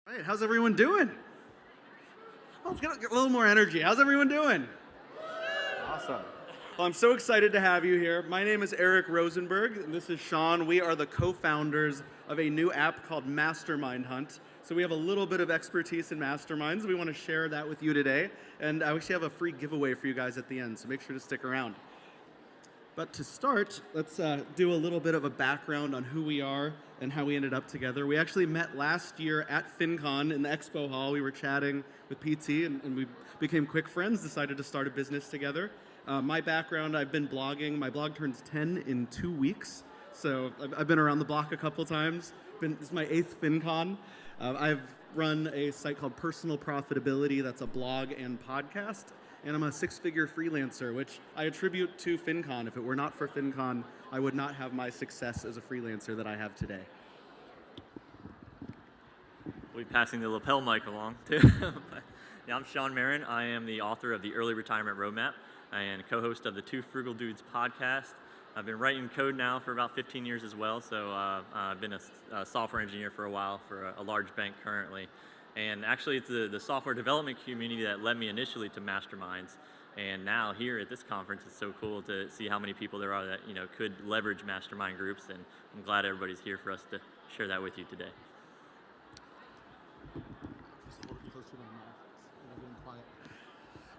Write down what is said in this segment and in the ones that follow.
All right, how's everyone doing? Oh, let's get a little more energy. How's everyone doing? Awesome. Well, I'm so excited to have you here. My name is Eric Rosenberg, and this is Sean. We are the co-founders of a new app called Mastermind Hunt. So we have a little bit of expertise in masterminds. We want to share that with you today. And I actually have a free giveaway for you guys at the end, so make sure to stick around. But to start, let's do a little bit of a background on who we are and how we ended up together. We actually met last year at FinCon in the expo hall. We were chatting with PT and we became quick friends, decided to start a business together. My background, I've been blogging. My blog turns 10 in 2 weeks. So I've been around the block a couple times. This is my 8th FinCon. I've run a site called Personal Profitability. That's a blog and podcast. And I'm a 6-figure freelancer, which I attribute to FinCon. If it were not for FinCon, I would not have my success as a freelancer that I have today. We'll be passing the lapel mic along, too. Yeah, I'm Sean Marin. I am the author of the Early Retirement Roadmap and co-host of the Two Frugal Dudes podcast. I've been writing code now for about 15 years as well, so I've been a software engineer for a while for a large bank currently. And actually, it's the software development community that led me initially to Masterminds. And now here at this conference, it's so cool to see how many people there are that could leverage mastermind groups. And I'm glad everybody's here for us to share that with you today.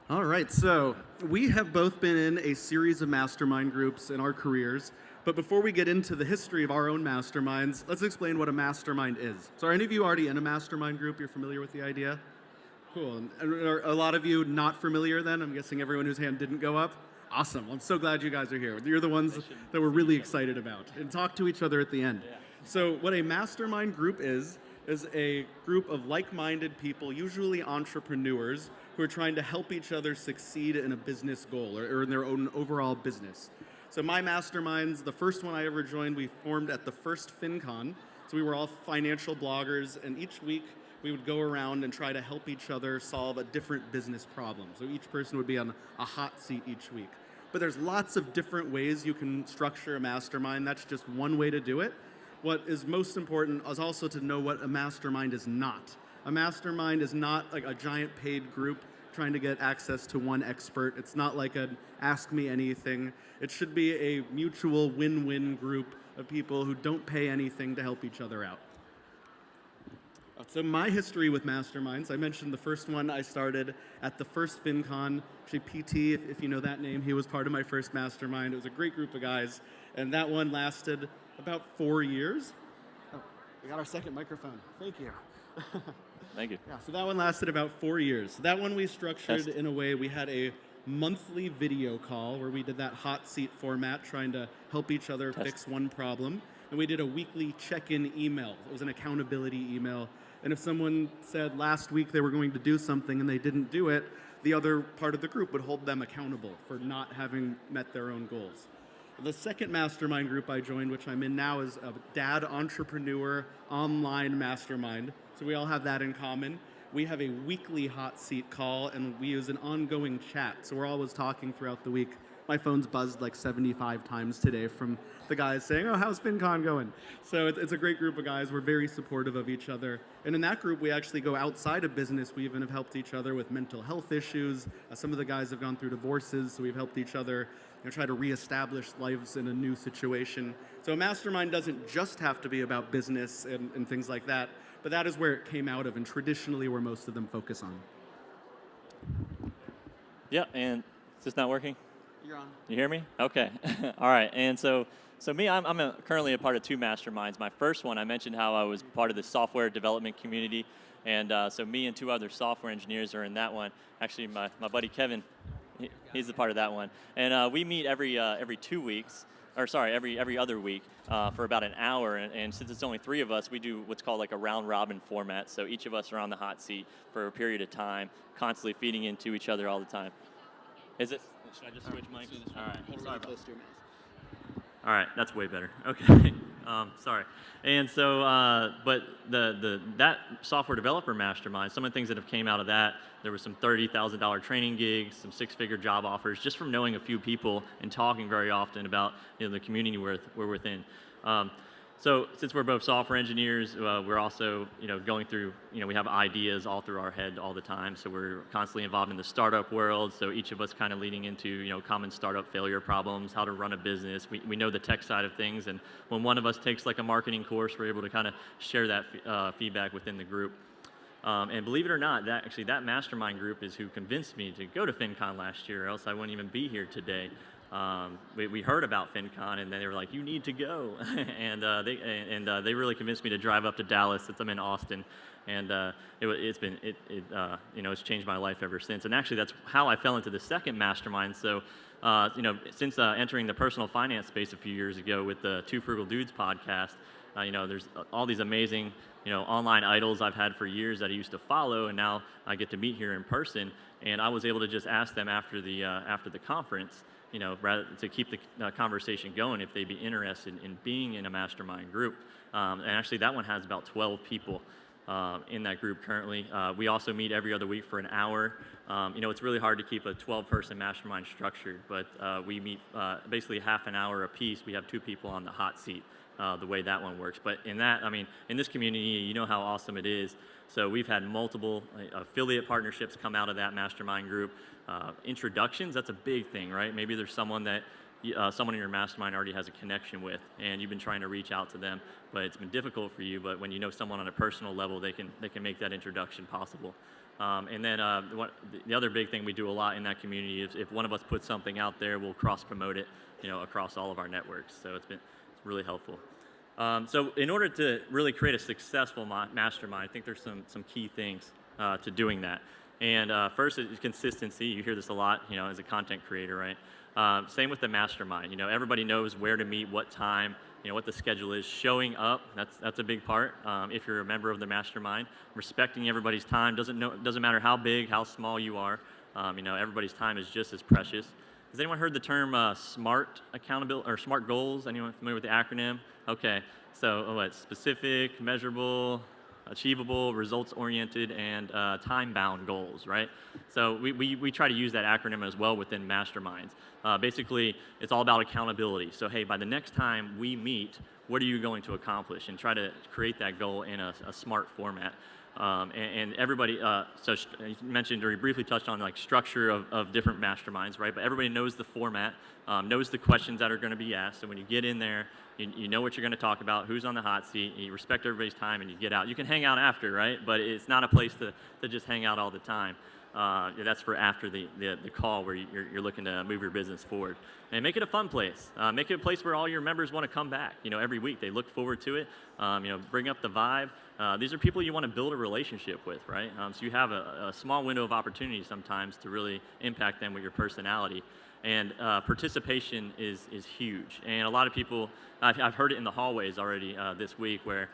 All right, so we have both been in a series of mastermind groups in our careers. But before we get into the history of our own masterminds, let's explain what a mastermind is. So are any of you already in a mastermind group? You're familiar with the idea? Cool. And are a lot of you not familiar then? I'm guessing everyone whose hand didn't go up? Awesome. Well, I'm so glad you guys are here. You're the ones that we're really excited about. And talk to each other at the end. So what a mastermind group is a group of like-minded people, usually entrepreneurs, who are trying to help each other succeed in a business goal or in their own overall business. So my masterminds, the first one I ever joined, we formed at the first FinCon. So we were all financial bloggers, and each week we would go around and try to help each other solve a different business problem. So each person would be on a hot seat each week. But there's lots of different ways you can structure a mastermind. That's just one way to do it. What is most important is also to know what a mastermind is not. A mastermind is not like a giant paid group trying to get access to one expert. It's not like an ask me anything. It should be a mutual win-win group of people who don't pay anything to help each other out. So my history with masterminds, I mentioned the first one I started at the first FinCon. Actually, PT, if you know that name, he was part of my first mastermind. It was a great group of guys, and that one lasted about 4 years. Oh, we got our second microphone. Thank you. Thank you. Yeah, so that one lasted about 4 years. That one we structured in a way, we had a monthly video call where we did that hot seat format, trying to help each other fix one problem. And we did a weekly check-in email. It was an accountability email. And if someone said last week they were going to do something and they didn't do it, the other part of the group would hold them accountable for not having met their own goals. The second mastermind group I joined, which I'm in now, is a dad entrepreneur online mastermind. So we all have that in common. We have a weekly hot seat call, and we use an ongoing chat. So we're always talking throughout the week. My phone's buzzed like 75 times today from the guys saying, oh, how's FinCon going? So it's a great group of guys. We're very supportive of each other. And in that group, we actually go outside of business. We even have helped each other with mental health issues. Some of the guys have gone through divorces, so we've helped each other try to reestablish lives in a new situation. So a mastermind doesn't just have to be about business and things like that, but that is where it came out of and traditionally where most of them focus on. Yeah, and is this not working? You're on. You hear me? Okay. All right. And so me, I'm currently a part of 2 masterminds. My first one, I mentioned how I was part of the software development community. And so me and 2 other software engineers are in that one. Actually, my buddy Kevin, he's a part of that one. And we meet every 2 weeks, or sorry, every other week for about an hour. And since it's only 3 of us, we do what's called like a round robin format. So each of us are on the hot seat for a period of time, constantly feeding into each other all the time. Is it? Should I just switch mics? All right. Sorry about that. All right, that's way better. Okay, sorry. And so, but that software developer mastermind, some of the things that have came out of that, there was some $30,000 training gigs, some 6-figure job offers, just from knowing a few people and talking very often about the community we're within. So since we're both software engineers, we're also, going through, we have ideas all through our head all the time. So we're constantly involved in the startup world. So each of us kind of leading into, common startup failure problems, how to run a business. We know the tech side of things. And when one of us takes like a marketing course, we're able to kind of share that feedback within the group. And believe it or not, that mastermind group is who convinced me to go to FinCon last year, or else I wouldn't even be here today. We heard about FinCon, and then they were like, "You need to go," and they really convinced me to drive up to Dallas since I'm in Austin, and it's changed my life ever since. And actually, that's how I fell into the second mastermind. So, since entering the personal finance space a few years ago with the Two Frugal Dudes podcast, there's all these amazing online idols I've had for years that I used to follow, and now I get to meet here in person. And I was able to just ask them after the conference, rather to keep the conversation going, if they'd be interested in being in a mastermind group. And actually, that one has about 12 people in that group currently. We also meet every other week for an hour. It's really hard to keep a 12-person mastermind structured, but we meet basically half an hour apiece. We have 2 people on the hot seat. The way that one works. But in this community, you know how awesome it is. So we've had multiple affiliate partnerships come out of that mastermind group. Introductions, that's a big thing, right? Maybe there's someone that someone in your mastermind already has a connection with, and you've been trying to reach out to them, but it's been difficult for you. But when you know someone on a personal level, they can make that introduction possible. And then the other big thing we do a lot in that community is if one of us puts something out there, we'll cross-promote it, across all of our networks. So it's really helpful. So in order to really create a successful mastermind, I think there's some key things to doing that. And first is consistency. You hear this a lot, as a content creator, right? Same with the mastermind. Everybody knows where to meet, what time, what the schedule is. Showing up, that's a big part. If you're a member of the mastermind, respecting everybody's time. Doesn't matter how big, how small you are. Everybody's time is just as precious. Has anyone heard the term SMART accountability or SMART goals? Anyone familiar with the acronym? Okay, so specific, measurable, achievable, results-oriented, and time-bound goals, right? So we try to use that acronym as well within masterminds. Basically, it's all about accountability. So hey, by the next time we meet, what are you going to accomplish? And try to create that goal in a SMART format. And everybody, so you mentioned or you briefly touched on like structure of different masterminds, right? But everybody knows the format, knows the questions that are going to be asked. So when you get in there, you know what you're going to talk about, who's on the hot seat, you respect everybody's time, and you get out. You can hang out after, right? But it's not a place to just hang out all the time. That's for after the call where you're looking to move your business forward. And make it a fun place. Make it a place where all your members want to come back. Every week they look forward to it. Bring up the vibe. These are people you want to build a relationship with, right? So you have a small window of opportunity sometimes to really impact them with your personality. And participation is huge. And a lot of people, I've heard it in the hallways already this week where,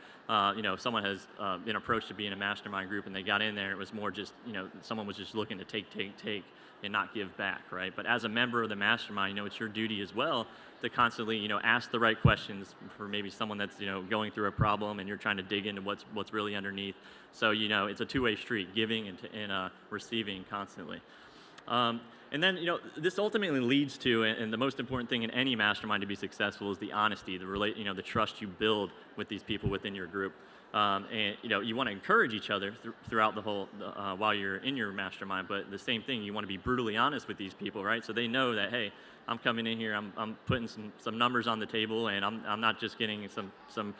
someone has been approached to be in a mastermind group and they got in there and it was more just, someone was just looking to take and not give back, right? But as a member of the mastermind, it's your duty as well to constantly, ask the right questions for maybe someone that's, going through a problem and you're trying to dig into what's really underneath. So, it's a two-way street, giving and receiving constantly. And then, this ultimately leads to, and the most important thing in any mastermind to be successful is the honesty, the trust you build with these people within your group. And, you want to encourage each other throughout the whole, while you're in your mastermind, but the same thing, you want to be brutally honest with these people, right? So they know that, hey, I'm coming in here, I'm putting some numbers on the table, and I'm not just getting some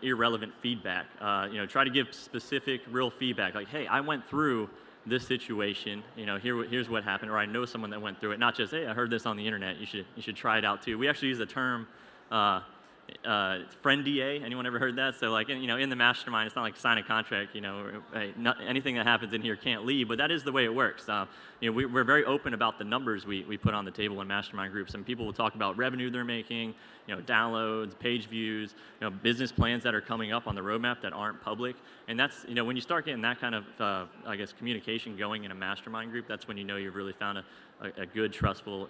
irrelevant feedback. Try to give specific, real feedback, like, hey, I went through this situation, here's what happened, or I know someone that went through it, not just, hey, I heard this on the internet, you should try it out too. We actually use the term friend DA. Anyone ever heard that? So like, in the mastermind, it's not like sign a contract, hey, anything that happens in here can't leave, but that is the way it works. We're very open about the numbers we put on the table in mastermind groups, and people will talk about revenue they're making, downloads, page views, business plans that are coming up on the roadmap that aren't public. And that's, when you start getting that kind of, communication going in a mastermind group, that's when you've really found a good, trustful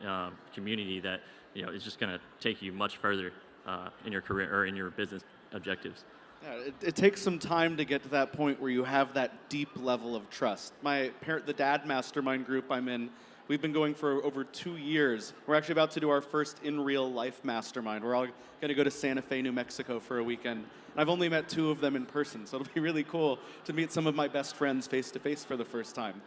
community that, is just going to take you much further in your career or in your business objectives. Yeah, it takes some time to get to that point where you have that deep level of trust. The dad mastermind group I'm in, We've been going for over 2 years. We're actually about to do our first in real life mastermind. We're all going to go to Santa Fe, New Mexico for a weekend. And I've only met 2 of them in person, so it'll be really cool to meet some of my best friends face to face for the first time.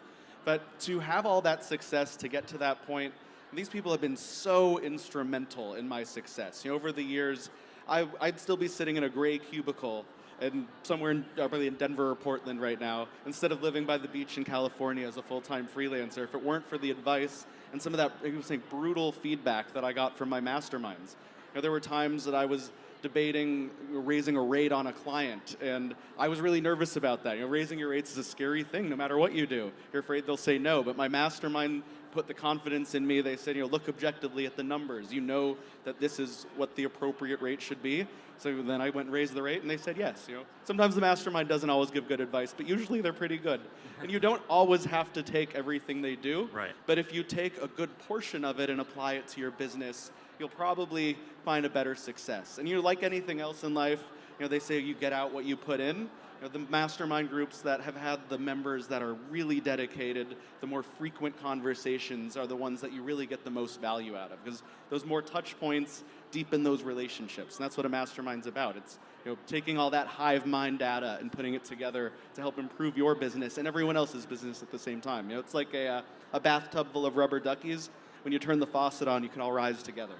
But to have all that success, to get to that point, these people have been so instrumental in my success. Over the years, I'd still be sitting in a gray cubicle and somewhere probably in Denver or Portland right now, instead of living by the beach in California as a full-time freelancer, if it weren't for the advice and some of that, I was saying, brutal feedback that I got from my masterminds. There were times that I was debating raising a rate on a client, and I was really nervous about that. Raising your rates is a scary thing, no matter what you do. You're afraid they'll say no, but my mastermind put the confidence in me. They said, look objectively at the numbers. You know that this is what the appropriate rate should be. So then I went and raised the rate, and they said yes. Sometimes the mastermind doesn't always give good advice, but usually they're pretty good. And you don't always have to take everything they do. Right. But if you take a good portion of it and apply it to your business, you'll probably find a better success. And like anything else in life, they say you get out what you put in. The mastermind groups that have had the members that are really dedicated, the more frequent conversations are the ones that you really get the most value out of, because those more touch points deepen those relationships. And that's what a mastermind's about. It's taking all that hive mind data and putting it together to help improve your business and everyone else's business at the same time. It's like a bathtub full of rubber duckies. When you turn the faucet on, you can all rise together.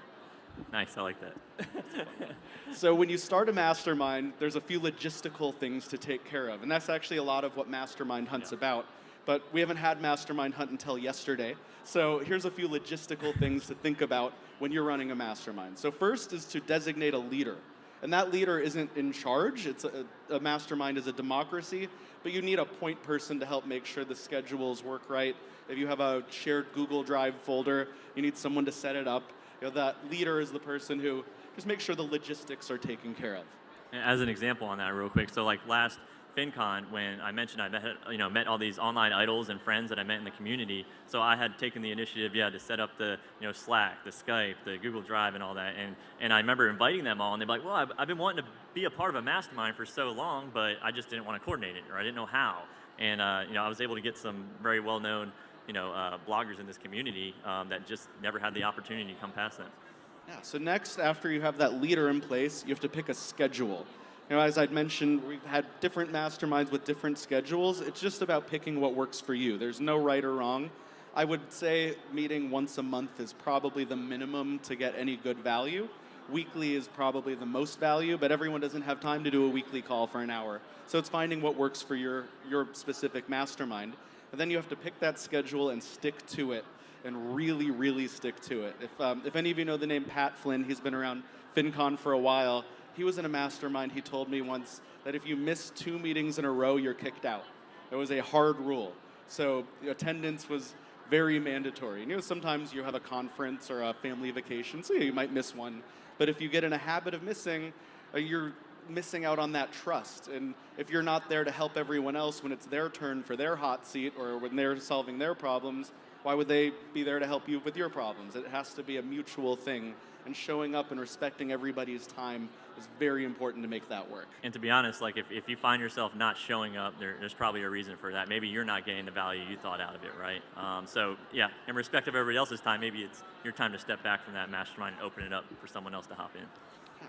Nice, I like that. So when you start a mastermind, there's a few logistical things to take care of. And that's actually a lot of what Mastermind Hunt's about. But we haven't had Mastermind Hunt until yesterday. So here's a few logistical things to think about when you're running a mastermind. So first is to designate a leader. And that leader isn't in charge. It's a mastermind is a democracy, but you need a point person to help make sure the schedules work right. If you have a shared Google Drive folder, you need someone to set it up. That leader is the person who just makes sure the logistics are taken care of. As an example on that real quick, so like last FinCon, when I mentioned I met all these online idols and friends that I met in the community, so I had taken the initiative, to set up the Slack, the Skype, the Google Drive, and all that, and I remember inviting them all, and they'd be like, well, I've been wanting to be a part of a mastermind for so long, but I just didn't want to coordinate it, or I didn't know how, and I was able to get some very well-known bloggers in this community that just never had the opportunity to come past them. Yeah, so next, after you have that leader in place, you have to pick a schedule. As I'd mentioned, we've had different masterminds with different schedules. It's just about picking what works for you. There's no right or wrong. I would say meeting once a month is probably the minimum to get any good value. Weekly is probably the most value, but everyone doesn't have time to do a weekly call for an hour. So it's finding what works for your specific mastermind. And then you have to pick that schedule and stick to it, and really, really stick to it. If any of you know the name Pat Flynn, he's been around FinCon for a while. He was in a mastermind. He told me once that if you miss 2 meetings in a row, you're kicked out. It was a hard rule. So attendance was very mandatory. Sometimes you have a conference or a family vacation, so you might miss one. But if you get in a habit of missing, you're missing out on that trust. And if you're not there to help everyone else when it's their turn for their hot seat or when they're solving their problems, why would they be there to help you with your problems? It has to be a mutual thing. And showing up and respecting everybody's time is very important to make that work. And to be honest, like if you find yourself not showing up, there's probably a reason for that. Maybe you're not getting the value you thought out of it, right? So yeah, in respect of everybody else's time, maybe it's your time to step back from that mastermind and open it up for someone else to hop in.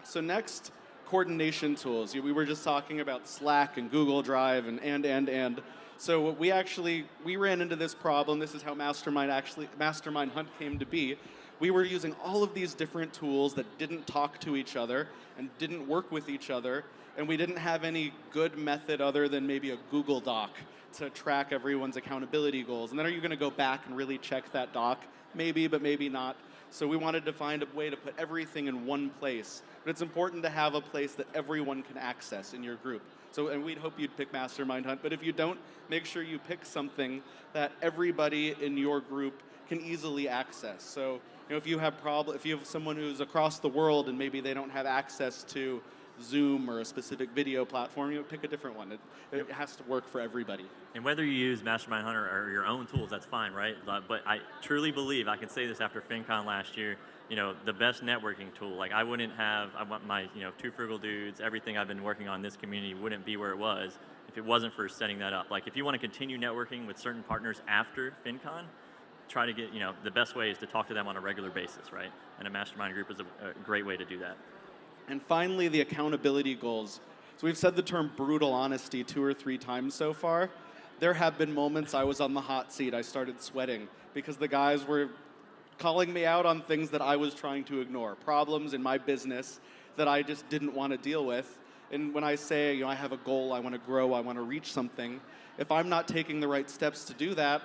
So next, coordination tools. We were just talking about Slack and Google Drive and. So we ran into this problem. This is how Mastermind Hunt came to be. We were using all of these different tools that didn't talk to each other and didn't work with each other, and we didn't have any good method other than maybe a Google Doc to track everyone's accountability goals. And then are you going to go back and really check that doc? Maybe, but maybe not. So we wanted to find a way to put everything in one place. But it's important to have a place that everyone can access in your group. So, and we'd hope you'd pick Mastermind Hunt, but if you don't, make sure you pick something that everybody in your group can easily access. So, if you have someone who's across the world and maybe they don't have access to Zoom or a specific video platform, pick a different one. It has to work for everybody. And whether you use Mastermind Hunter or your own tools, that's fine, right? But I truly believe, I can say this after FinCon last year, the best networking tool, I want my, 2 frugal dudes, everything I've been working on in this community wouldn't be where it was if it wasn't for setting that up. If you want to continue networking with certain partners after FinCon, try to get, the best way is to talk to them on a regular basis, right? And a mastermind group is a great way to do that. And finally, the accountability goals. So we've said the term brutal honesty 2 or 3 times so far. There have been moments I was on the hot seat, I started sweating because the guys were calling me out on things that I was trying to ignore, problems in my business that I just didn't want to deal with. And when I say, I have a goal, I want to grow, I want to reach something, if I'm not taking the right steps to do that,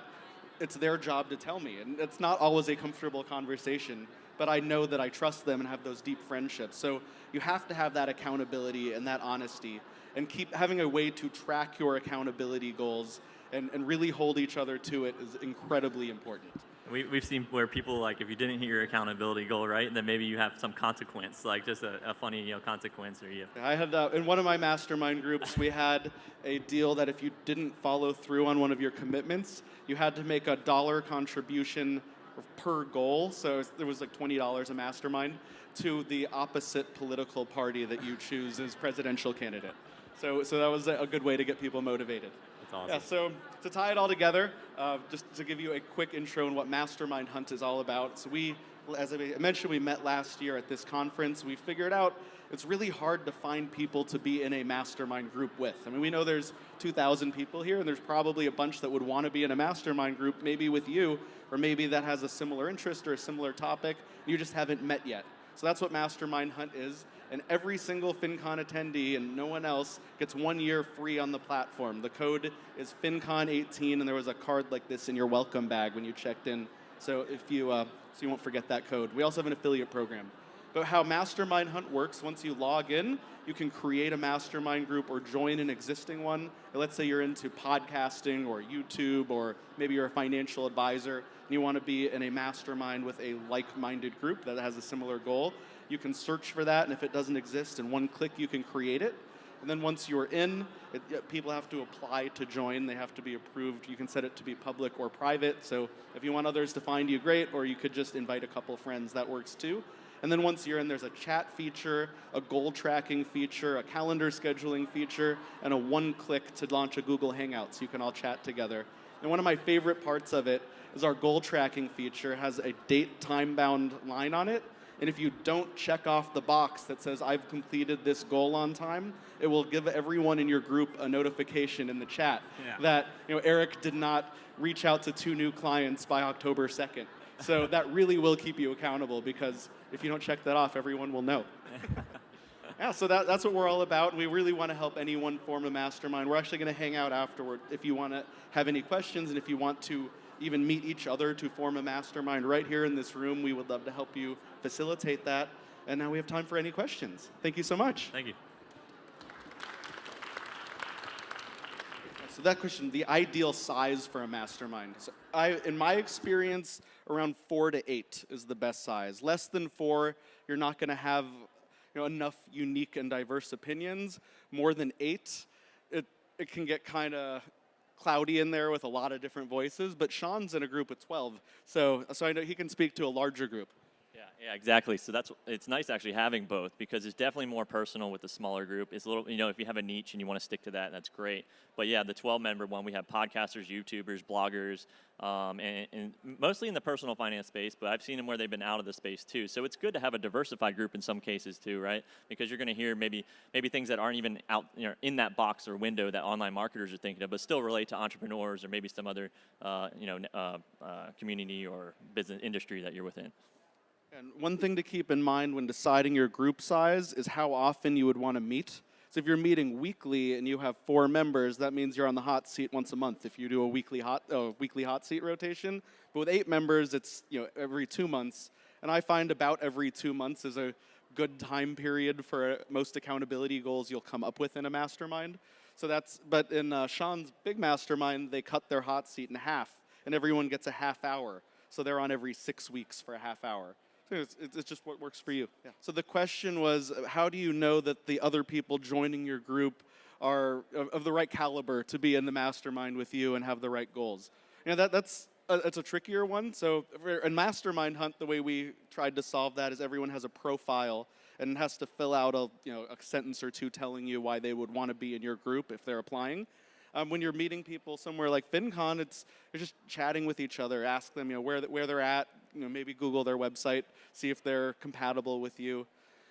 it's their job to tell me. And it's not always a comfortable conversation, but I know that I trust them and have those deep friendships. So you have to have that accountability and that honesty and keep having a way to track your accountability goals and really hold each other to it is incredibly important. We've seen where people, like, if you didn't hit your accountability goal, right, then maybe you have some consequence, like just a funny, consequence. I had, in one of my mastermind groups, we had a deal that if you didn't follow through on one of your commitments, you had to make a dollar contribution per goal. So there was like $20 a mastermind to the opposite political party that you choose as presidential candidate. So that was a good way to get people motivated. Awesome. Yeah, so to tie it all together, just to give you a quick intro on what Mastermind Hunt is all about. So as I mentioned, we met last year at this conference. We figured out it's really hard to find people to be in a mastermind group with. I mean, we know there's 2,000 people here, and there's probably a bunch that would want to be in a mastermind group, maybe with you, or maybe that has a similar interest or a similar topic. You just haven't met yet. So that's what Mastermind Hunt is. And every single FinCon attendee and no one else gets 1 year free on the platform. The code is FinCon18, and there was a card like this in your welcome bag when you checked in. So if you won't forget that code. We also have an affiliate program. But how Mastermind Hunt works, once you log in, you can create a mastermind group or join an existing one. And let's say you're into podcasting or YouTube, or maybe you're a financial advisor and you want to be in a mastermind with a like-minded group that has a similar goal. You can search for that, and if it doesn't exist, in one click you can create it. And then once you're in, people have to apply to join. They have to be approved. You can set it to be public or private. So if you want others to find you, great, or you could just invite a couple friends. That works too. And then once you're in, there's a chat feature, a goal tracking feature, a calendar scheduling feature, and a one-click to launch a Google Hangout so you can all chat together. And one of my favorite parts of it is our goal tracking feature has a date time-bound line on it. And if you don't check off the box that says, I've completed this goal on time, it will give everyone in your group a notification in the chat that Eric did not reach out to 2 new clients by October 2nd. So that really will keep you accountable, because if you don't check that off, everyone will know. Yeah, so that's what we're all about. We really want to help anyone form a mastermind. We're actually going to hang out afterward if you want to have any questions, and if you want to even meet each other to form a mastermind right here in this room, we would love to help you facilitate that. And now we have time for any questions. Thank you so much. Thank you. So that question, the ideal size for a mastermind. So in my experience, around 4 to 8 is the best size. Less than 4, you're not going to have enough unique and diverse opinions. More than 8, it can get kind of cloudy in there with a lot of different voices, but Sean's in a group with 12, so I know he can speak to a larger group. Yeah, exactly. So it's nice actually having both, because it's definitely more personal with the smaller group. It's a little, if you have a niche and you want to stick to that, that's great. But yeah, the 12-member one, we have podcasters, YouTubers, bloggers, and mostly in the personal finance space, but I've seen them where they've been out of the space too. So it's good to have a diversified group in some cases too, right? Because you're going to hear maybe things that aren't even out in that box or window that online marketers are thinking of, but still relate to entrepreneurs or maybe some other community or business industry that you're within. And one thing to keep in mind when deciding your group size is how often you would want to meet. So if you're meeting weekly and you have 4 members, that means you're on the hot seat once a month if you do a weekly hot seat rotation. But with 8 members, it's every 2 months. And I find about every 2 months is a good time period for most accountability goals you'll come up with in a mastermind. But in Sean's big mastermind, they cut their hot seat in half, and everyone gets a half hour. So they're on every 6 weeks for a half hour. It's just what works for you. Yeah. So the question was, how do you know that the other people joining your group are of the right caliber to be in the mastermind with you and have the right goals? That's a trickier one. So in Mastermind Hunt, the way we tried to solve that is everyone has a profile and has to fill out a sentence or two telling you why they would want to be in your group if they're applying. When you're meeting people somewhere like FinCon, you're just chatting with each other. Ask them, where they're at. Maybe Google their website, see if they're compatible with you.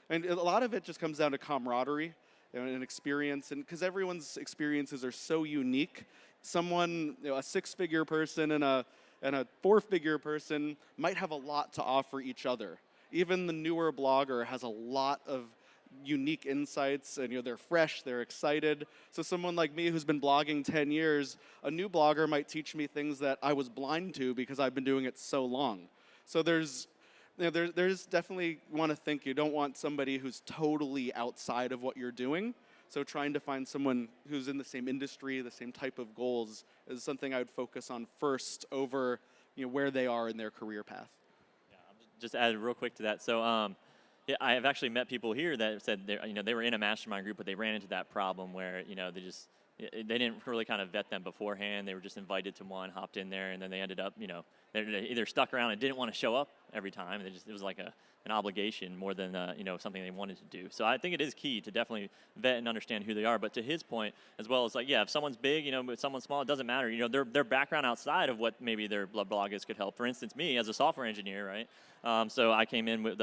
And a lot of it just comes down to camaraderie and experience, and because everyone's experiences are so unique. Someone, a six-figure person and a four-figure person might have a lot to offer each other. Even the newer blogger has a lot of unique insights, and they're fresh, they're excited. So someone like me who's been blogging 10 years, a new blogger might teach me things that I was blind to because I've been doing it so long. So there's definitely want to think you don't want somebody who's totally outside of what you're doing. So trying to find someone who's in the same industry, the same type of goals is something I would focus on first over where they are in their career path. Yeah, I'll just add real quick to that. So yeah, I have actually met people here that said they were in a mastermind group, but they ran into that problem where they didn't really kind of vet them beforehand. They were just invited to one, hopped in there, and then they ended up they either stuck around and didn't want to show up every time. It was like an obligation more than something they wanted to do. So I think it is key to definitely vet and understand who they are. But to his point, as well as if someone's big, but someone's small, it doesn't matter. Their background outside of what maybe their blog is could help. For instance, me as a software engineer, right? So I came in with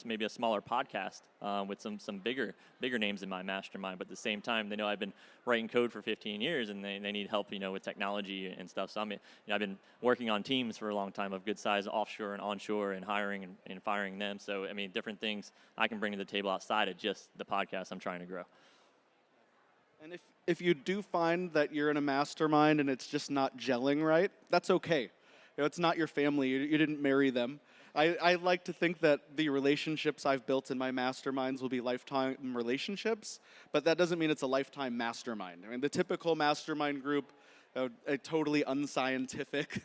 maybe a smaller podcast with some bigger names in my mastermind. But at the same time, they know I've been writing code for 15 years, and they need help with technology and stuff. So I've been working on teams for a long time of good size offshore and onshore, and hiring and firing them. So different things I can bring to the table outside of just the podcast I'm trying to grow. And if you do find that you're in a mastermind and it's just not gelling right, that's okay. It's not your family. You didn't marry them. I like to think that the relationships I've built in my masterminds will be lifetime relationships, but that doesn't mean it's a lifetime mastermind. The typical mastermind group, a totally unscientific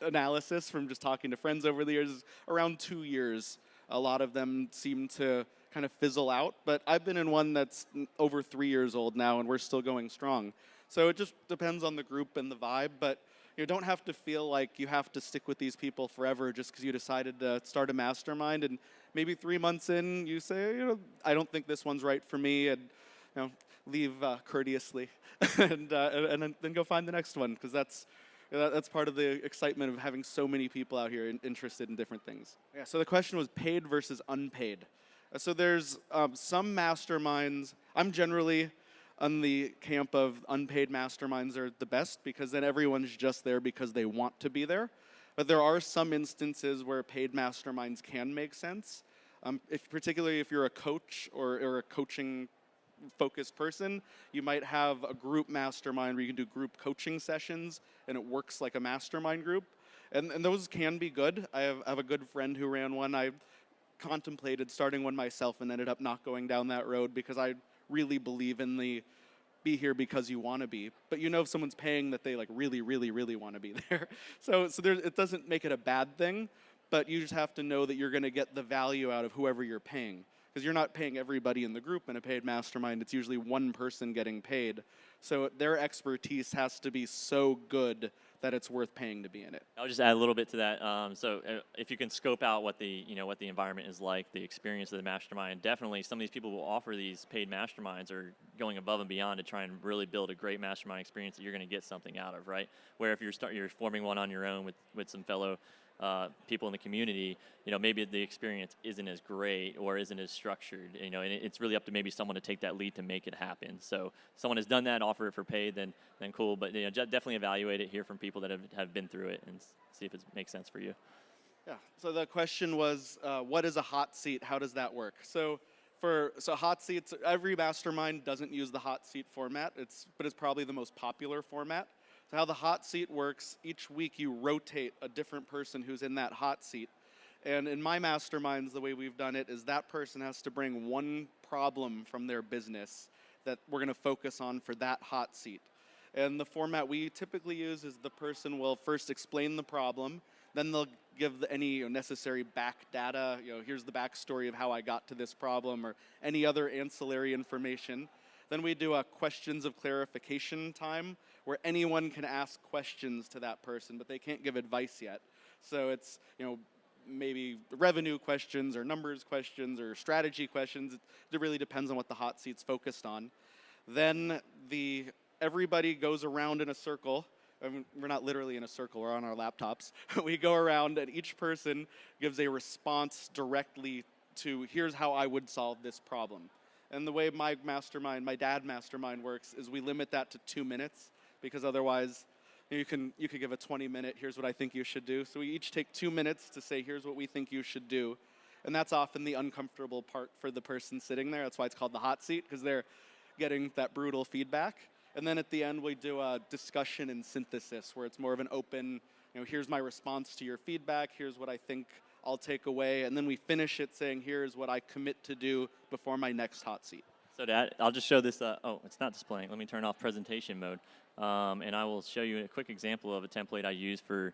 analysis from just talking to friends over the years, is around 2 years. A lot of them seem to kind of fizzle out, but I've been in one that's over 3 years old now, and we're still going strong. So it just depends on the group and the vibe, but you don't have to feel like you have to stick with these people forever just because you decided to start a mastermind, and maybe 3 months in you say, I don't think this one's right for me, and leave courteously, and then go find the next one, because that's part of the excitement of having so many people out here interested in different things. Yeah. So the question was paid versus unpaid. So there's some masterminds. I'm generally on the camp of unpaid masterminds are the best, because then everyone's just there because they want to be there. But there are some instances where paid masterminds can make sense, particularly if you're a coach or a coaching focused person. You might have a group mastermind where you can do group coaching sessions and it works like a mastermind group. And those can be good. I have a good friend who ran one. I contemplated starting one myself and ended up not going down that road, because I really believe in the be here because you want to be, but if someone's paying that they really, really, really want to be there. So it doesn't make it a bad thing, but you just have to know that you're going to get the value out of whoever you're paying, because you're not paying everybody in the group in a paid mastermind. It's usually one person getting paid. So their expertise has to be so good that it's worth paying to be in it. I'll just add a little bit to that. So if you can scope out what the environment is like, the experience of the mastermind, definitely some of these people who offer these paid masterminds are going above and beyond to try and really build a great mastermind experience that you're going to get something out of, right? Where if you're forming one on your own with some fellow people in the community, maybe the experience isn't as great or isn't as structured, and it's really up to maybe someone to take that lead to make it happen. So if someone has done that, offer it for paid, then cool, but definitely evaluate it, hear from people that have been through it, and see if it makes sense for you. Yeah, so the question was, what is a hot seat? How does that work? So hot seats, every mastermind doesn't use the hot seat format, but it's probably the most popular format. So how the hot seat works, each week you rotate a different person who's in that hot seat. And in my masterminds, the way we've done it is that person has to bring one problem from their business that we're going to focus on for that hot seat. And the format we typically use is the person will first explain the problem, then they'll give any necessary back data, here's the backstory of how I got to this problem, or any other ancillary information. Then we do a questions of clarification time where anyone can ask questions to that person, but they can't give advice yet. So it's, maybe revenue questions or numbers questions or strategy questions. It really depends on what the hot seat's focused on. Then the everybody goes around in a circle. I mean, we're not literally in a circle, we're on our laptops. We go around and each person gives a response directly to, here's how I would solve this problem. And the way my dad mastermind works is we limit that to 2 minutes, because otherwise you could give a 20-minute, here's what I think you should do. So we each take 2 minutes to say, here's what we think you should do. And that's often the uncomfortable part for the person sitting there. That's why it's called the hot seat, because they're getting that brutal feedback. And then at the end, we do a discussion and synthesis, where it's more of an open, here's my response to your feedback, here's what I think I'll take away, and then we finish it saying, here's what I commit to do before my next hot seat. So I'll just show this, it's not displaying. Let me turn off presentation mode. And I will show you a quick example of a template I use for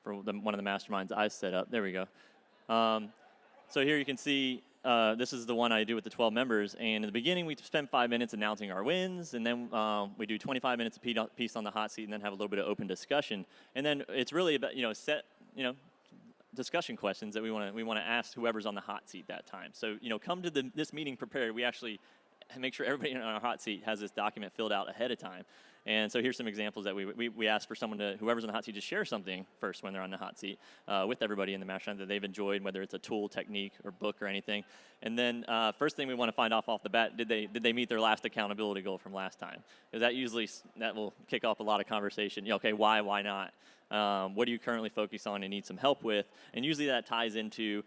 one of the masterminds I set up. There we go. So here you can see, this is the one I do with the 12 members, and in the beginning we spend 5 minutes announcing our wins, and then we do 25 minutes a piece on the hot seat, and then have a little bit of open discussion. And then it's really about discussion questions that we want to ask whoever's on the hot seat that time. So come to this meeting prepared. We actually make sure everybody on our hot seat has this document filled out ahead of time. And so here's some examples that we ask for someone whoever's on the hot seat, to share something first when they're on the hot seat with everybody in the mastermind that they've enjoyed, whether it's a tool, technique, or book or anything. And then first thing we want to find off the bat, did they meet their last accountability goal from last time? Because that will kick off a lot of conversation. Okay, why not? What do you currently focus on and need some help with? And usually that ties into,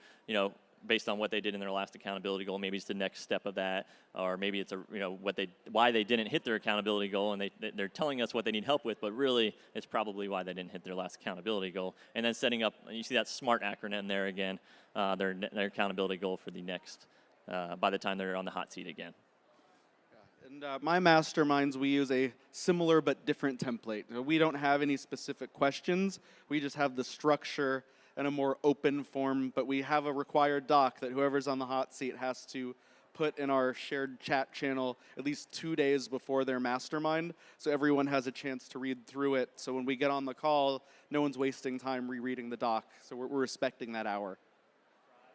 based on what they did in their last accountability goal, maybe it's the next step of that, or maybe it's why they didn't hit their accountability goal, and they're telling us what they need help with, but really it's probably why they didn't hit their last accountability goal. And then setting up, you see that SMART acronym there again, their accountability goal for the next, by the time they're on the hot seat again. And my masterminds, we use a similar but different template. We don't have any specific questions. We just have the structure and a more open form, but we have a required doc that whoever's on the hot seat has to put in our shared chat channel at least 2 days before their mastermind, so everyone has a chance to read through it. So when we get on the call, no one's wasting time rereading the doc, so we're respecting that hour.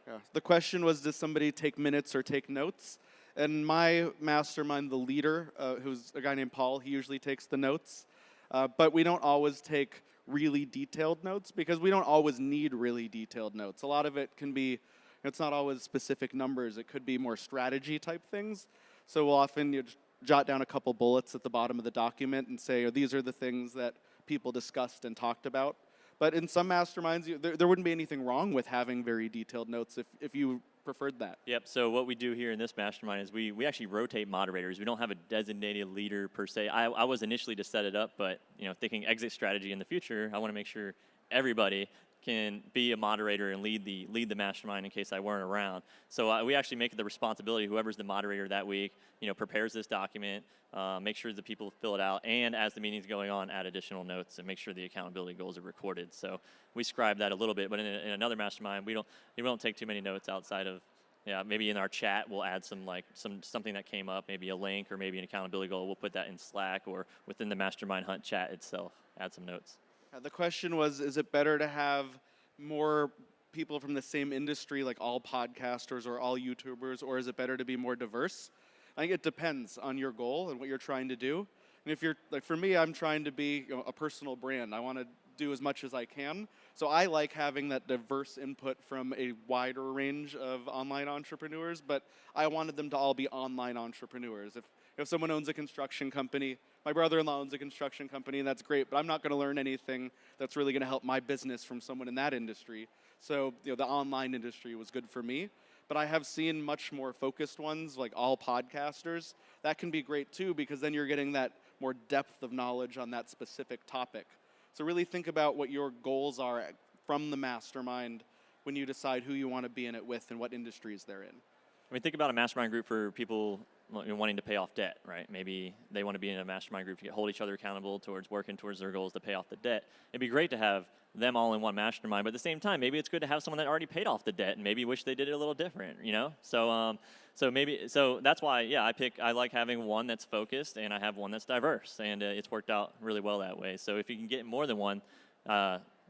Yeah. The question was, does somebody take minutes or take notes? And my mastermind, the leader, who's a guy named Paul, he usually takes the notes. But we don't always take really detailed notes, because we don't always need really detailed notes. A lot of it can be, it's not always specific numbers. It could be more strategy type things. So we'll often jot down a couple bullets at the bottom of the document and say, these are the things that people discussed and talked about. But in some masterminds, there wouldn't be anything wrong with having very detailed notes if you preferred that. Yep, so what we do here in this mastermind is we actually rotate moderators. We don't have a designated leader per se. I was initially to set it up, but thinking exit strategy in the future, I want to make sure everybody can be a moderator and lead the mastermind in case I weren't around. So we actually make it the responsibility, whoever's the moderator that week, prepares this document, make sure the people fill it out, and as the meeting's going on, add additional notes and make sure the accountability goals are recorded. So we scribe that a little bit, but in another mastermind, we don't take too many notes outside of, maybe in our chat we'll add something that came up, maybe a link or maybe an accountability goal. We'll put that in Slack or within the Mastermind Hunt chat itself, add some notes. The question was, is it better to have more people from the same industry, like all podcasters or all YouTubers, or is it better to be more diverse? I think it depends on your goal and what you're trying to do. And if you're, like for me, I'm trying to be a personal brand. I want to do as much as I can. So I like having that diverse input from a wider range of online entrepreneurs, but I wanted them to all be online entrepreneurs. If someone owns a construction company, my brother-in-law owns a construction company, and that's great, but I'm not going to learn anything that's really going to help my business from someone in that industry. So the online industry was good for me. But I have seen much more focused ones, like all podcasters. That can be great too, because then you're getting that more depth of knowledge on that specific topic. So really think about what your goals are from the mastermind when you decide who you want to be in it with and what industries they're in. I mean, think about a mastermind group for people wanting to pay off debt, right? Maybe they want to be in a mastermind group to hold each other accountable towards working towards their goals to pay off the debt. It'd be great to have them all in one mastermind, but at the same time, maybe it's good to have someone that already paid off the debt and maybe wish they did it a little different, So that's why, I like having one that's focused and I have one that's diverse, and it's worked out really well that way. So if you can get more than one,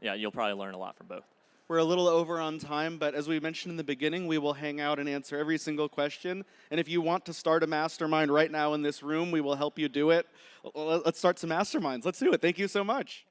you'll probably learn a lot from both. We're a little over on time, but as we mentioned in the beginning, we will hang out and answer every single question. And if you want to start a mastermind right now in this room, we will help you do it. Let's start some masterminds. Let's do it. Thank you so much.